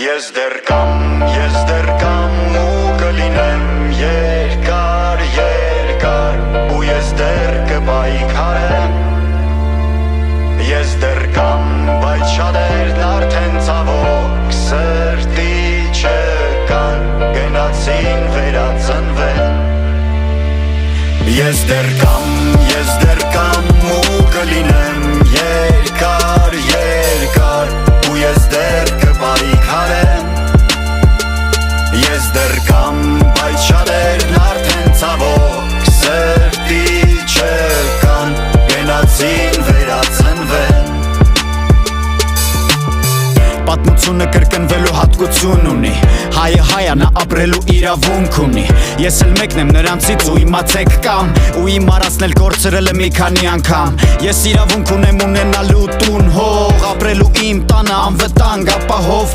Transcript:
Ես դեռ կամ ու կլինեմ երկար, երկար ու ես դեռ կպայքարեմ Ես դեռ կամ, բայց շատերն արդեն ցավոք սրտի չկան Գնացին վերածնվեն Ես դեռ կամ ու կլինեմ երկար, երկար ու ես դեռ կպայքարեմ Ես դեռ կամ, բայց շատերն արդեն ցավոք սրտի չկան Գնացին վերածնվեն Պատմությունը կրկնվելու հատկություն ունի Հայը հայա նա ապրելու իրավունք ունի Ես էլ մեկն եմ նրանցից ու իմացեք կամ Ու իմ արածնել կորցրել եմ մի քանի անգամ Ես իրավունք ունեմ ունենալու տուն հող Ապրելու իմ տանը անվտանգ ապահով